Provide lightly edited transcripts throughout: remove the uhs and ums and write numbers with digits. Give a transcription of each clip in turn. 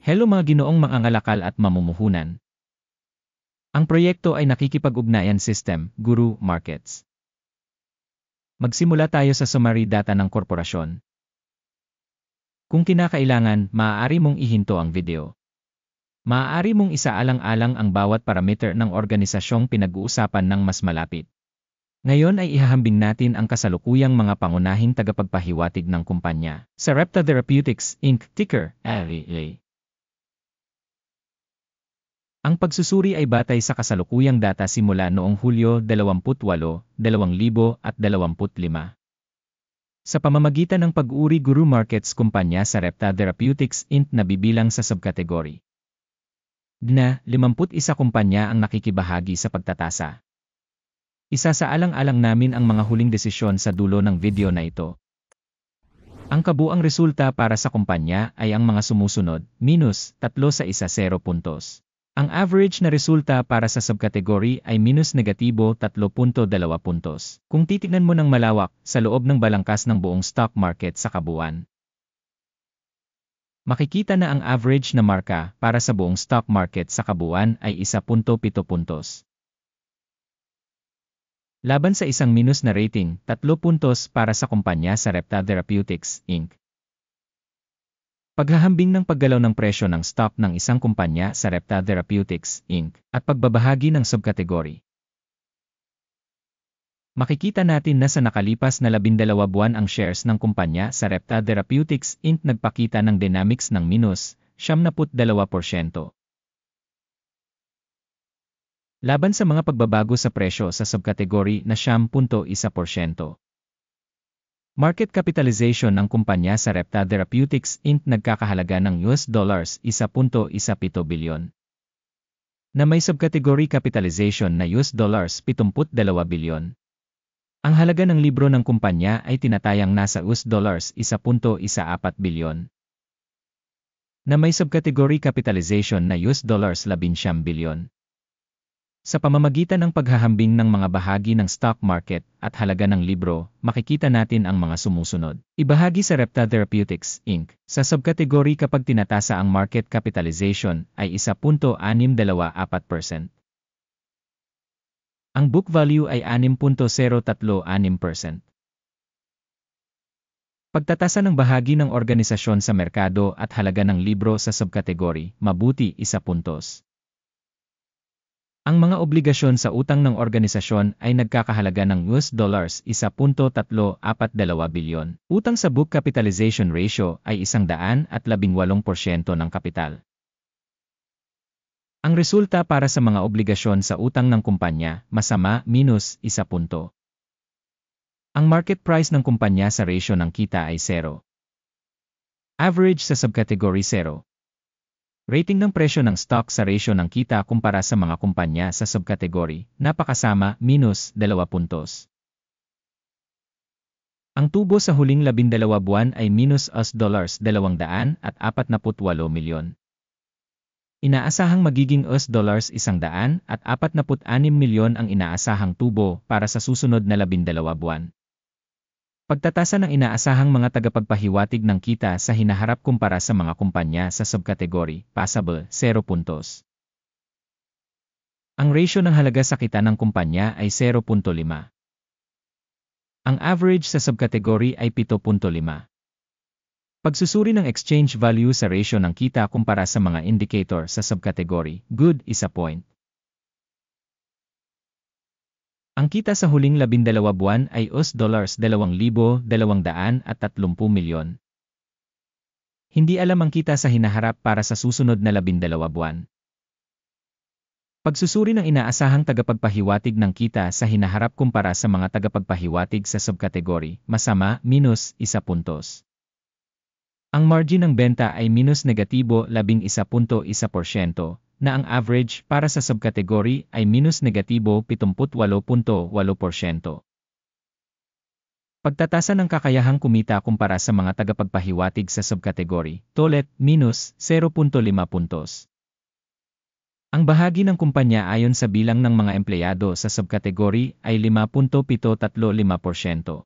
Hello mga ginoong mangangalakal at mamumuhunan. Ang proyekto ay nakikipag-ugnayan system, Guru Markets. Magsimula tayo sa summary data ng korporasyon. Kung kinakailangan, maaari mong ihinto ang video. Maaari mong isaalang-alang ang bawat parameter ng organisasyong pinag-uusapan ng mas malapit. Ngayon ay ihahambing natin ang kasalukuyang mga pangunahing tagapagpahiwatig ng kumpanya. Sarepta Therapeutics, Inc., ticker, AVA. Ang pagsusuri ay batay sa kasalukuyang data simula noong Hulyo 28, 2025. Sa pamamagitan ng pag-uri Guru Markets kumpanya Sarepta Therapeutics Inc. na bibilang sa subkategory. Na 51 kumpanya ang nakikibahagi sa pagtatasa. Isasaalang-alang namin ang mga huling desisyon sa dulo ng video na ito. Ang kabuang resulta para sa kumpanya ay ang mga sumusunod, -3 sa 10 puntos. Ang average na resulta para sa subkategory ay -3.2 puntos. Kung titignan mo ng malawak sa loob ng balangkas ng buong stock market sa kabuuan, makikita na ang average na marka para sa buong stock market sa kabuuan ay 1.7 puntos. Laban sa isang minus na rating, 3 puntos para sa kumpanya Sarepta Therapeutics, Inc. Paghahambing ng paggalaw ng presyo ng stock ng isang kumpanya Sarepta Therapeutics, Inc. at pagbabahagi ng subkategory. Makikita natin na sa nakalipas na 12 buwan ang shares ng kumpanya Sarepta Therapeutics, Inc. nagpakita ng dynamics ng minus 72%. Laban sa mga pagbabago sa presyo sa subkategory na 10.1%. Market capitalization ng kumpanya Sarepta Therapeutics Inc. nagkakahalaga ng $1.17 bilyon. Na may subkategory capitalization na $72 bilyon. Ang halaga ng libro ng kumpanya ay tinatayang nasa $1.14 bilyon. Na may subkategory capitalization na $11 bilyon. Sa pamamagitan ng paghahambing ng mga bahagi ng stock market at halaga ng libro, makikita natin ang mga sumusunod. Ibahagi sa Sarepta Therapeutics, Inc. Sa subkategory kapag tinatasa ang market capitalization ay 1.624%. Ang book value ay 6.036%. Pagtatasa ng bahagi ng organisasyon sa merkado at halaga ng libro sa subkategory, mabuti 1 puntos. Ang mga obligasyon sa utang ng organisasyon ay nagkakahalaga ng $1.342 bilyon. Utang sa book capitalization ratio ay 118% ng kapital. Ang resulta para sa mga obligasyon sa utang ng kumpanya, masama, -1 punto. Ang market price ng kumpanya sa ratio ng kita ay 0. Average sa subcategory 0. Rating ng presyo ng stock sa ratio ng kita kumpara sa mga kumpanya sa subkategory, napakasama, -2 puntos. Ang tubo sa huling 12 buwan ay -$248 milyon. Inaasahang magiging $146 milyon ang inaasahang tubo para sa susunod na 12 buwan. Pagtatasa ng inaasahang mga tagapagpahiwatig ng kita sa hinaharap kumpara sa mga kumpanya sa subkategory, passable, 0 puntos. Ang ratio ng halaga sa kita ng kumpanya ay 0.5. Ang average sa subkategory ay 7.5. Pagsusuri ng exchange value sa ratio ng kita kumpara sa mga indicator sa subkategory, good, 1 point. Ang kita sa huling 12 buwan ay $2,230 milyon. Hindi alam ang kita sa hinaharap para sa susunod na 12 buwan. Pagsusuri ng inaasahang tagapagpahiwatig ng kita sa hinaharap kumpara sa mga tagapagpahiwatig sa subkategory, masama, -1 puntos. Ang margin ng benta ay -11.1%, na ang average para sa subkategory ay -78.8%. Pagtatasa ng kakayahang kumita kumpara sa mga tagapagpahiwatig sa subkategory, tolet, -0.5 puntos. Ang bahagi ng kumpanya ayon sa bilang ng mga empleyado sa subkategory ay 5.735%.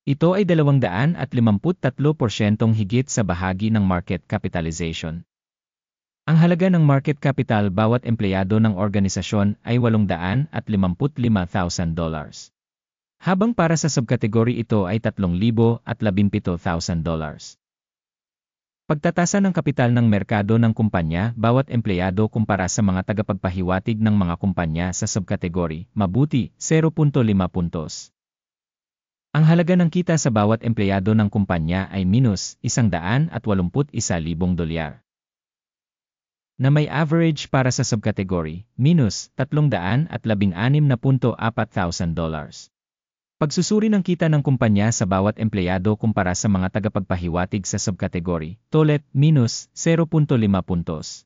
Ito ay 253% higit sa bahagi ng market capitalization. Ang halaga ng market capital bawat empleyado ng organisasyon ay $855,000. Habang para sa subkategory ito ay $317,000. Pagtatasa ng kapital ng merkado ng kumpanya bawat empleyado kumpara sa mga tagapagpahiwatig ng mga kumpanya sa subkategory, mabuti, 0.5 puntos. Ang halaga ng kita sa bawat empleyado ng kumpanya ay minus $181,000. Na may average para sa subkategory, minus $316,400. Pagsusuri ng kita ng kumpanya sa bawat empleyado kumpara sa mga tagapagpahiwatig sa subkategory, tolet, minus 0.5 puntos.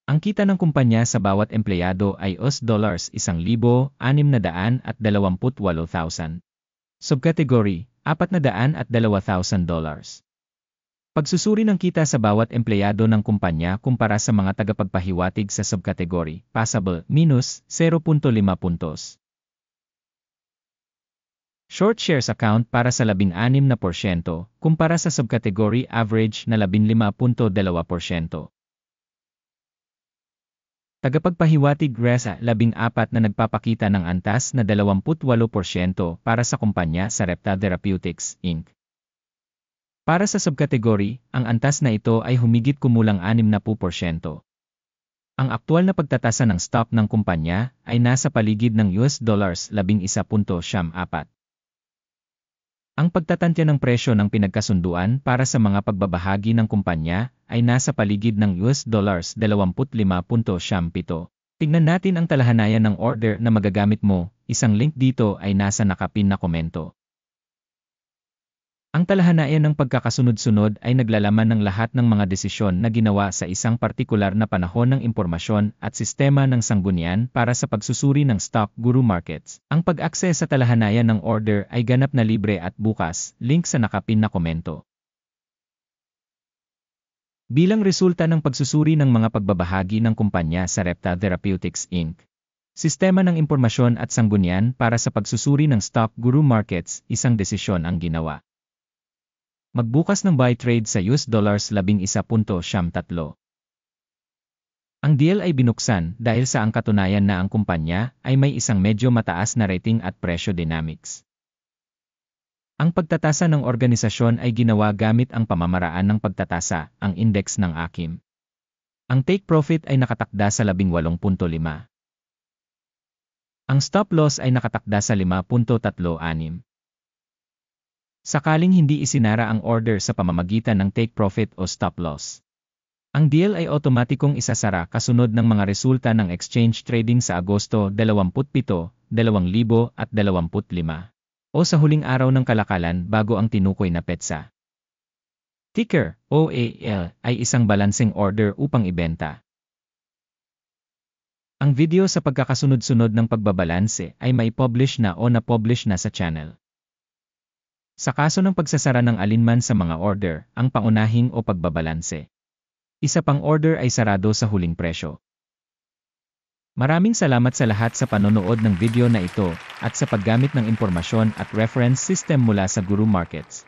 Ang kita ng kumpanya sa bawat empleyado ay $1,628,000. Subkategory, $402,000. Pagsusuri ng kita sa bawat empleyado ng kumpanya kumpara sa mga tagapagpahiwatig sa subkategory, passable, minus 0.5 puntos. Short shares account para sa 16%, kumpara sa subkategory average na 15.2%. Tagapagpahiwatig RESA 14 na nagpapakita ng antas na 28% para sa kumpanya sa Repta Therapeutics, Inc. Para sa subkategory, ang antas na ito ay humigit kumulang 60%. Ang aktual na pagtatasa ng stock ng kumpanya ay nasa paligid ng $11.74. Ang pagtatantya ng presyo ng pinagkasunduan para sa mga pagbabahagi ng kumpanya ay nasa paligid ng $25.7. Tignan natin ang talahanayan ng order na magagamit mo, isang link dito ay nasa nakapin na komento. Ang talahanayan ng pagkakasunod-sunod ay naglalaman ng lahat ng mga desisyon na ginawa sa isang partikular na panahon ng impormasyon at sistema ng sanggunian para sa pagsusuri ng stock guru markets. Ang pag-akses sa talahanayan ng order ay ganap na libre at bukas, link sa nakapin na komento. Bilang resulta ng pagsusuri ng mga pagbabahagi ng kumpanya sa Repta Therapeutics Inc. Sistema ng impormasyon at sanggunian para sa pagsusuri ng stock guru markets, isang desisyon ang ginawa. Magbukas ng buy trade sa $11.73. Ang deal ay binuksan dahil sa ang katunayan na ang kumpanya ay may isang medyo mataas na rating at presyo dynamics. Ang pagtatasa ng organisasyon ay ginawa gamit ang pamamaraan ng pagtatasa, ang index ng AKIM. Ang take profit ay nakatakda sa 18.5. Ang stop loss ay nakatakda sa 5.36. Sakaling hindi isinara ang order sa pamamagitan ng take profit o stop loss, ang deal ay otomatikong isasara kasunod ng mga resulta ng exchange trading sa Agosto 27, 2025 o sa huling araw ng kalakalan bago ang tinukoy na petsa. Ticker, OAL, ay isang balancing order upang ibenta. Ang video sa pagkakasunod-sunod ng pagbabalanse ay mai-publish na o na-publish na sa channel. Sa kaso ng pagsasara ng alinman sa mga order, ang pangunahing o pagbabalanse. Isa pang order ay sarado sa huling presyo. Maraming salamat sa lahat sa panonood ng video na ito at sa paggamit ng impormasyon at reference system mula sa Guru Markets.